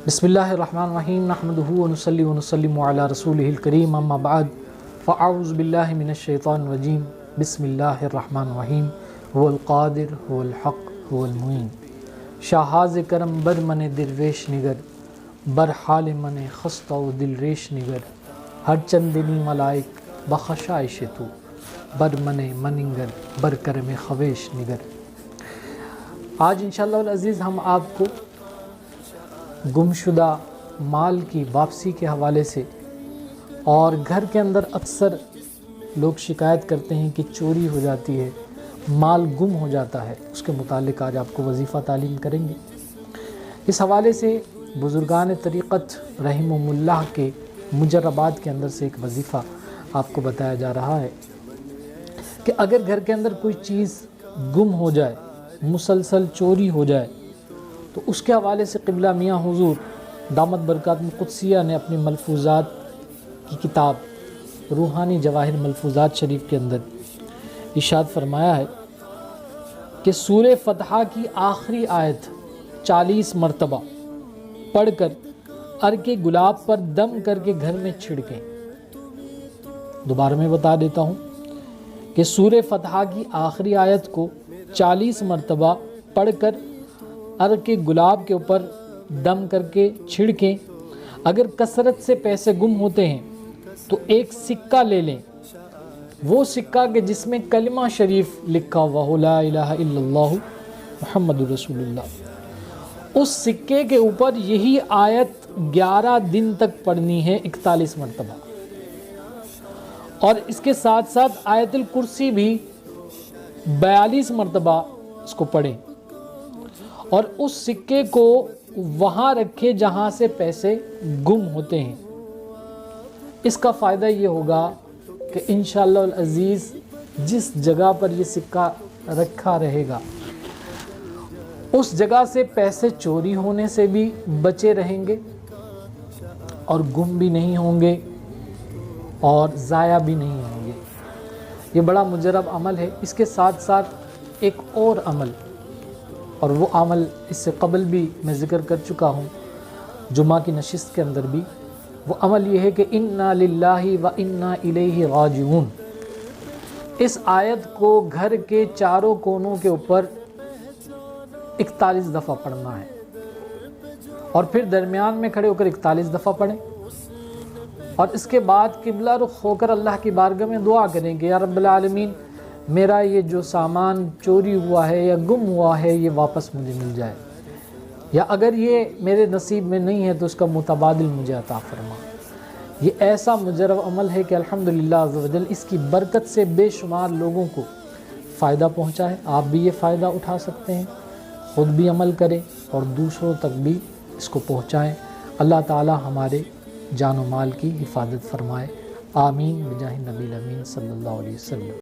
بسم اللہ الرحمن الرحیم نحمدہ ونصلی ونسلم علی رسولہ الکریم اما بعد فاعوذ باللہ من الشیطان الرجیم بسم اللہ الرحمن الرحیم هو القادر هو الحق هو المعین شاہاز کرم بر من درویش نگر بر حال من خستہ و دل ریش نگر ہر چندنی ملائک بخشائش تو بر من مننگر بر کرم خویش نگر۔ آج انشاءاللہ العزیز ہم آپ کو گمشدہ مال کی واپسی کے حوالے سے اور گھر کے اندر اکثر لوگ شکایت کرتے ہیں کہ چوری ہو جاتی ہے، مال گم ہو جاتا ہے، اس کے متعلق آج آپ کو وظیفہ تعلیم کریں گے۔ اس حوالے سے بزرگان طریقت رحمہم اللہ کے مجربات کے اندر سے ایک وظیفہ آپ کو بتایا جا رہا ہے کہ اگر گھر کے اندر کوئی چیز گم ہو جائے، مسلسل چوری ہو جائے، تو اس کے حوالے سے قبلہ میاں حضور دامت برکات قدسیہ نے اپنی ملفوظات کی کتاب روحانی جواہر ملفوظات شریف کے اندر ارشاد فرمایا ہے کہ سورہ فتحہ کی آخری آیت 40 مرتبہ پڑھ کر عرق گلاب پر دم کر کے گھر میں چھڑکیں۔ دوبارہ میں بتا دیتا ہوں کہ سورہ فتحہ کی آخری آیت کو 40 مرتبہ پڑھ کر عرق گلاب کے اوپر دم کر کے چھڑکیں۔ اگر کثرت سے پیسے گم ہوتے ہیں تو ایک سکہ لے لیں، وہ سکہ کہ جس میں کلمہ شریف لکھا ہوا ہو، لا الہ الا اللہ محمد رسول اللہ، اس سکے کے اوپر یہی آیت 11 دن تک پڑھنی ہے 41 مرتبہ، اور اس کے ساتھ ساتھ آیت الکرسی بھی 42 مرتبہ اس کو پڑھیں، اور اس سکے کو وہاں رکھے جہاں سے پیسے گم ہوتے ہیں۔ اس کا فائدہ یہ ہوگا کہ انشاءاللہ العزیز جس جگہ پر یہ سکہ رکھا رہے گا اس جگہ سے پیسے چوری ہونے سے بھی بچے رہیں گے اور گم بھی نہیں ہوں گے اور ضائع بھی نہیں ہوں گے۔ یہ بڑا مجرب عمل ہے۔ اس کے ساتھ ساتھ ایک اور عمل، اور وہ عمل اس سے قبل بھی میں ذکر کر چکا ہوں جمعہ کی نشست کے اندر بھی، وہ عمل یہ ہے کہ انا للہ و انا الیہ راجعون۔ اس آیت کو گھر کے چاروں کونوں کے اوپر 41 دفعہ پڑھنا ہے، اور پھر درمیان میں کھڑے ہو کر 41 دفعہ پڑھیں، اور اس کے بعد قبلہ رخ ہو کر اللہ کی بارگاہ میں دعا کریں کہ یا رب العالمین میرا یہ جو سامان چوری ہوا ہے یا گم ہوا ہے یہ واپس مجھے مل جائے، یا اگر یہ میرے نصیب میں نہیں ہے تو اس کا متبادل مجھے عطا فرما۔ یہ ایسا مجرب عمل ہے کہ الحمدللہ عز و جل اس کی برکت سے بے شمار لوگوں کو فائدہ پہنچا ہے۔ آپ بھی یہ فائدہ اٹھا سکتے ہیں، خود بھی عمل کریں اور دوسروں تک بھی اس کو پہنچائیں۔ اللہ تعالی ہمارے جان و مال کی حفاظت فرمائے، آمین بجاہ نبی الامین صلی اللہ علیہ وسلم۔